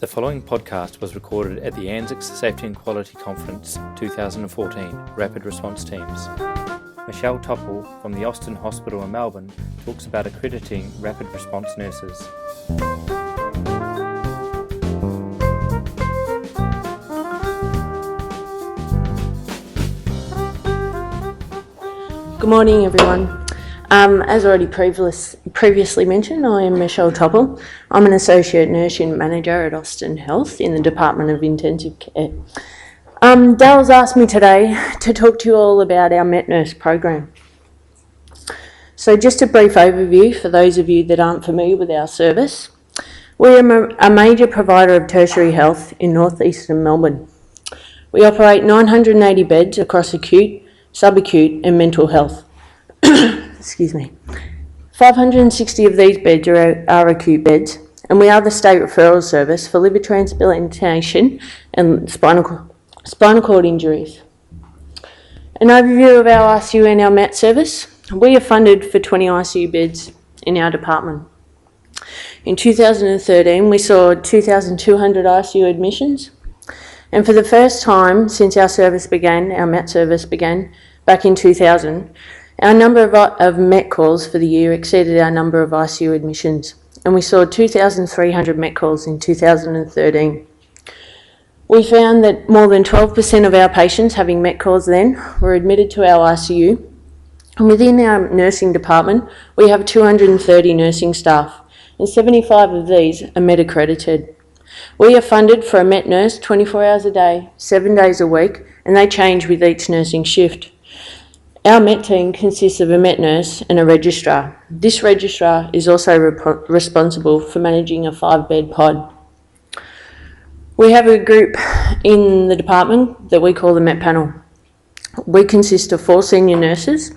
The following podcast was recorded at the ANZICS Safety and Quality Conference 2014 Rapid Response Teams. Michelle Topple from the Austin Hospital in Melbourne talks about accrediting rapid response nurses. Good morning, everyone. As already previously mentioned, I am Michelle Topple. I'm an Associate Nursing Manager at Austin Health in the Department of Intensive Care. Dale's asked me today to talk to you all about our Met Nurse program. So just a brief overview for those of you that aren't familiar with our service. We are a major provider of tertiary health in northeastern Melbourne. We operate 980 beds across acute, sub-acute and mental health. Excuse me. 560 of these beds are acute beds, and we are the state referral service for liver transplantation and spinal cord injuries. An overview of our ICU and our Met service. We are funded for 20 ICU beds in our department. In 2013, we saw 2,200 ICU admissions, and for the first time since our service began, our Met service began back in 2000, our number of Met calls for the year exceeded our number of ICU admissions, and we saw 2,300 Met calls in 2013. We found that more than 12% of our patients having Met calls then were admitted to our ICU, and within our nursing department, we have 230 nursing staff, and 75 of these are Met accredited. We are funded for a Met nurse 24 hours a day, 7 days a week, and they change with each nursing shift. Our Met team consists of a Met nurse and a registrar. This registrar is also responsible for managing a 5-bed pod. We have a group in the department that we call the Met panel. We consist of 4 senior nurses,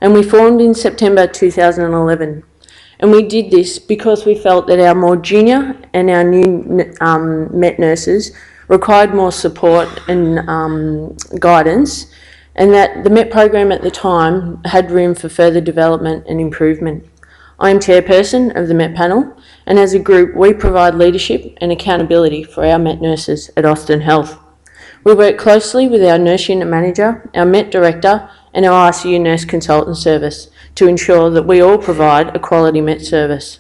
and we formed in September 2011. And we did this because we felt that our more junior and our new Met nurses required more support and guidance, and that the Met program at the time had room for further development and improvement. I am chairperson of the Met panel, and as a group we provide leadership and accountability for our Met nurses at Austin Health. We work closely with our nurse unit manager, our Met director and our ICU nurse consultant service to ensure that we all provide a quality Met service.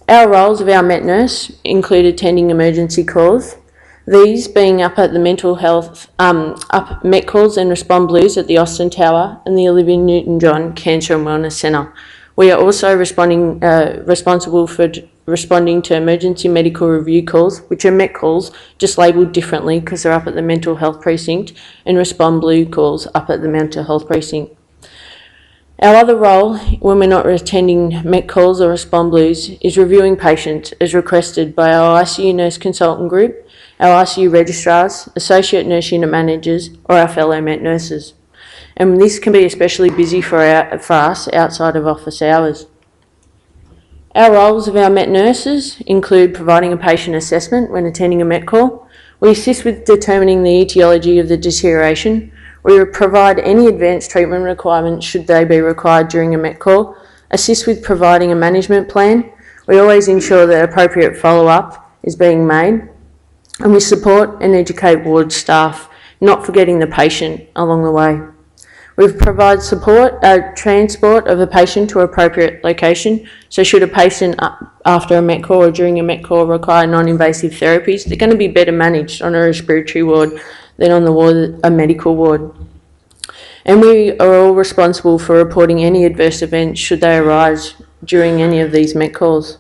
Our roles of our Met nurse include attending emergency calls, these being up at the mental health, up Met calls and respond blues at the Austin Tower and the Olivia Newton-John Cancer and Wellness Centre. We are also responsible for responding to emergency medical review calls, which are Met calls, just labelled differently because they're up at the mental health precinct, and respond blue calls up at the mental health precinct. Our other role, when we're not attending Met calls or respond blues, is reviewing patients as requested by our ICU nurse consultant group, our ICU registrars, associate nurse unit managers, or our fellow Met nurses. And this can be especially busy for us outside of office hours. Our roles of our Met nurses include providing a patient assessment when attending a Met call. We assist with determining the etiology of the deterioration. We provide any advanced treatment requirements should they be required during a Met call, assist with providing a management plan. We always ensure that appropriate follow-up is being made, and we support and educate ward staff, not forgetting the patient along the way. We provide transport of a patient to an appropriate location, so should a patient after a Met call or during a Met call require non-invasive therapies, they're going to be better managed on a respiratory ward than on a medical ward. And we are all responsible for reporting any adverse events should they arise during any of these Met calls.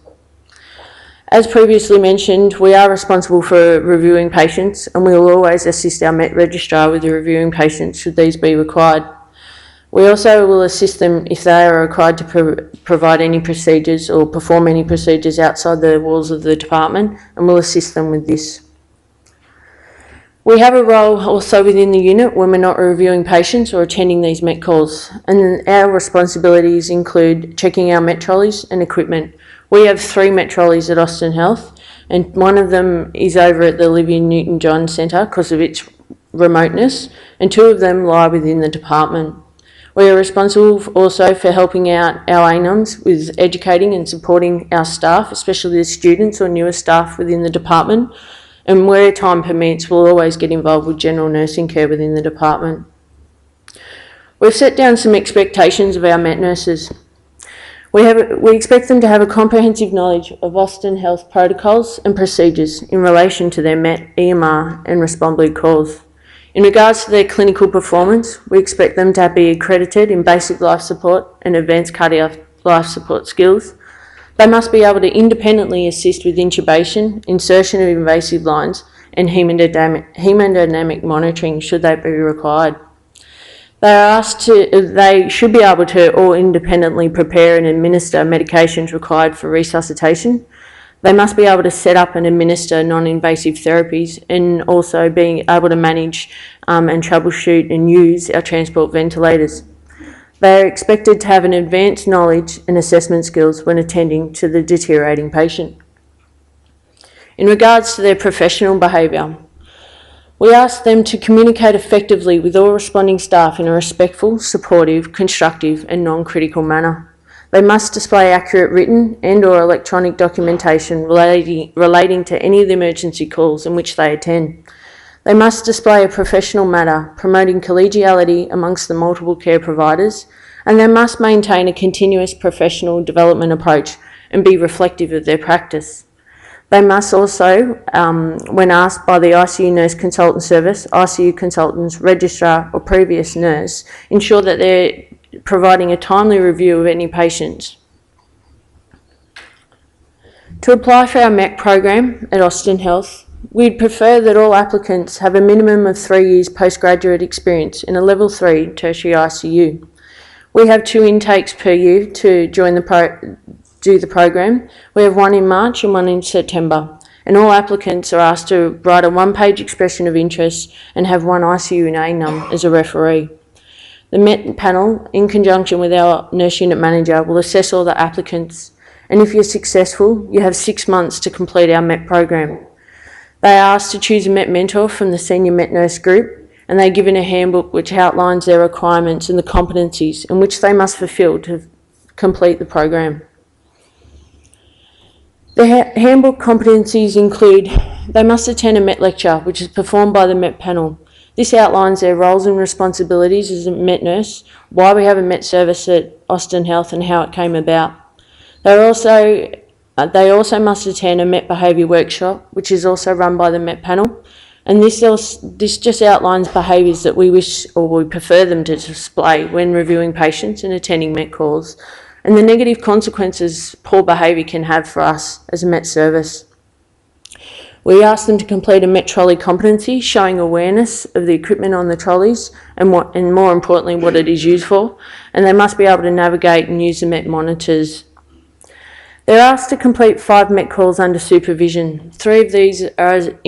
As previously mentioned, we are responsible for reviewing patients, and we will always assist our Met registrar with reviewing patients should these be required. We also will assist them if they are required to provide any procedures or perform any procedures outside the walls of the department, and we'll assist them with this. We have a role also within the unit when we're not reviewing patients or attending these Met calls, and our responsibilities include checking our Met trolleys and equipment. We have 3 Met trolleys at Austin Health, and one of them is over at the Olivia Newton-John Centre because of its remoteness, and 2 of them lie within the department. We are responsible also for helping out our ANZICS with educating and supporting our staff, especially the students or newer staff within the department, and where time permits, we'll always get involved with general nursing care within the department. We've set down some expectations of our MET nurses. We expect them to have a comprehensive knowledge of Austin Health protocols and procedures in relation to their MET, EMR and Respond Blue calls. In regards to their clinical performance, we expect them to be accredited in basic life support and advanced cardiac life support skills. They must be able to independently assist with intubation, insertion of invasive lines and haemodynamic monitoring should they be required. They should be able to all independently prepare and administer medications required for resuscitation. They must be able to set up and administer non-invasive therapies and also being able to manage and troubleshoot and use our transport ventilators. They are expected to have an advanced knowledge and assessment skills when attending to the deteriorating patient. In regards to their professional behaviour, we ask them to communicate effectively with all responding staff in a respectful, supportive, constructive and non-critical manner. They must display accurate written and or electronic documentation relating to any of the emergency calls in which they attend. They must display a professional manner, promoting collegiality amongst the multiple care providers, and they must maintain a continuous professional development approach and be reflective of their practice. They must also, when asked by the ICU Nurse Consultant Service, ICU consultants, registrar or previous nurse, ensure that they're providing a timely review of any patients. To apply for our MET program at Austin Health, we'd prefer that all applicants have a minimum of 3 years postgraduate experience in a level 3 tertiary ICU. We have 2 intakes per year to join do the program. We have one in March and one in September, and all applicants are asked to write a 1-page expression of interest and have 1 ICU NUM as a referee. The MET panel, in conjunction with our nurse unit manager, will assess all the applicants, and if you're successful, you have 6 months to complete our MET program. They are asked to choose a MET mentor from the senior MET nurse group, and they're given a handbook which outlines their requirements and the competencies in which they must fulfil to complete the program. The handbook competencies include they must attend a MET lecture, which is performed by the MET panel. This outlines their roles and responsibilities as a MET nurse, why we have a MET service at Austin Health and how it came about. They also must attend a MET behaviour workshop, which is also run by the MET panel, and this just outlines behaviours that we wish or we prefer them to display when reviewing patients and attending MET calls, and the negative consequences poor behaviour can have for us as a MET service. We ask them to complete a MET trolley competency, showing awareness of the equipment on the trolleys and more importantly what it is used for, and they must be able to navigate and use the MET monitors. They're asked to complete 5 MET calls under supervision. 3 of these are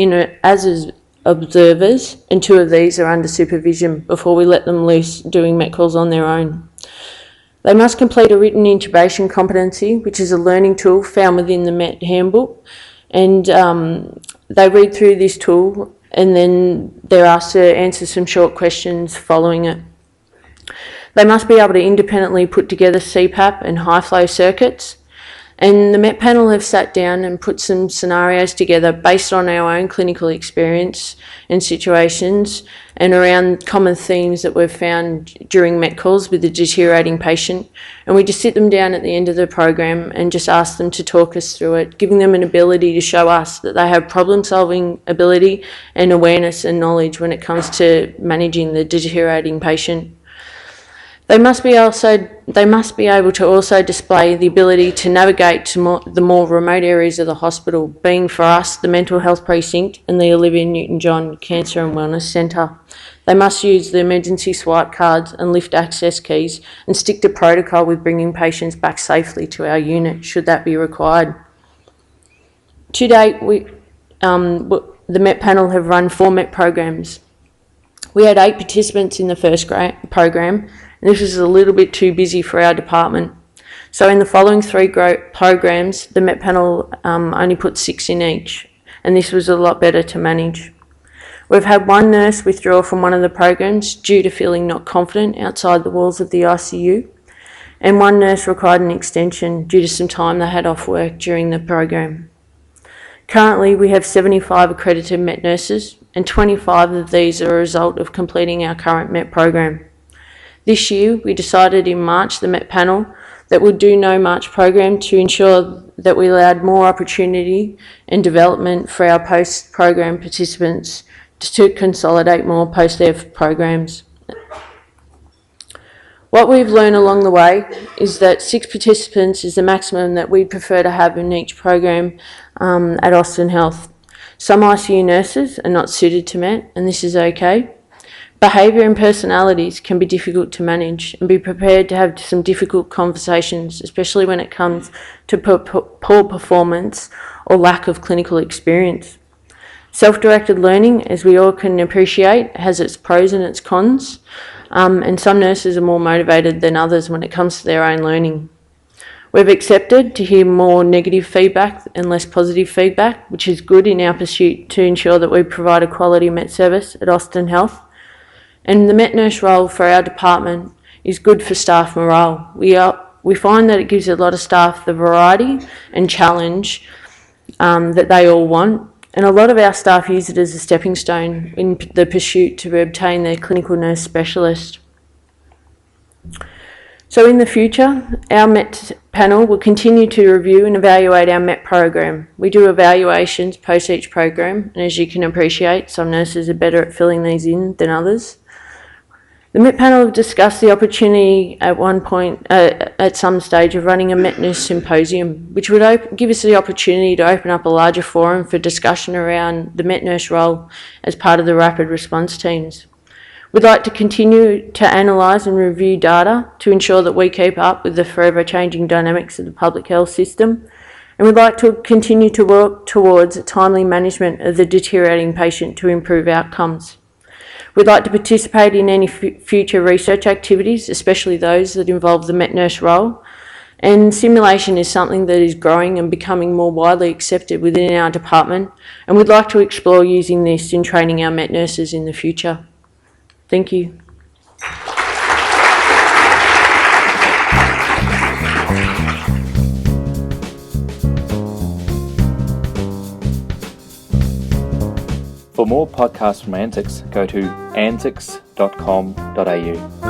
as observers and 2 of these are under supervision before we let them loose doing MET calls on their own. They must complete a written intubation competency, which is a learning tool found within the MET handbook, and they read through this tool and then they're asked to answer some short questions following it. They must be able to independently put together CPAP and high flow circuits, and the MET panel have sat down and put some scenarios together based on our own clinical experience and situations and around common themes that we've found during MET calls with the deteriorating patient. And we just sit them down at the end of the program and just ask them to talk us through it, giving them an ability to show us that they have problem-solving ability and awareness and knowledge when it comes to managing the deteriorating patient. They must be able to also display the ability to navigate to the more remote areas of the hospital, being for us the Mental Health Precinct and the Olivia Newton-John Cancer and Wellness Centre. They must use the emergency swipe cards and lift access keys and stick to protocol with bringing patients back safely to our unit should that be required. To date, the MET panel have run 4 MET programs. We had 8 participants in the first program, and this was a little bit too busy for our department. So in the following 3 programs, the MET panel only put 6 in each, and this was a lot better to manage. We've had one nurse withdraw from one of the programs due to feeling not confident outside the walls of the ICU, and one nurse required an extension due to some time they had off work during the program. Currently, we have 75 accredited MET nurses, and 25 of these are a result of completing our current MET program. This year, we decided in March, the MET panel, that we'll do no March program to ensure that we allowed more opportunity and development for our post-program participants to consolidate more post-dev programs. What we've learned along the way is that 6 participants is the maximum that we'd prefer to have in each program at Austin Health. Some ICU nurses are not suited to MET, and this is okay. Behaviour and personalities can be difficult to manage, and be prepared to have some difficult conversations, especially when it comes to poor performance or lack of clinical experience. Self-directed learning, as we all can appreciate, has its pros and its cons, and some nurses are more motivated than others when it comes to their own learning. We've accepted to hear more negative feedback and less positive feedback, which is good in our pursuit to ensure that we provide a quality MET service at Austin Health. And the MET nurse role for our department is good for staff morale. We find that it gives a lot of staff the variety and challenge that they all want, and a lot of our staff use it as a stepping stone in the pursuit to obtain their clinical nurse specialist. So in the future, our MET panel will continue to review and evaluate our MET program. We do evaluations post each program, and as you can appreciate, some nurses are better at filling these in than others. The MET panel have discussed the opportunity at one point, at some stage, of running a MET nurse symposium, which would give us the opportunity to open up a larger forum for discussion around the MET nurse role as part of the rapid response teams. We'd like to continue to analyse and review data to ensure that we keep up with the forever changing dynamics of the public health system, and we'd like to continue to work towards timely management of the deteriorating patient to improve outcomes. We'd like to participate in any future research activities, especially those that involve the MET nurse role, and simulation is something that is growing and becoming more widely accepted within our department, and we'd like to explore using this in training our MET nurses in the future. Thank you. For more podcasts from ANZICS, go to anzics.com.au.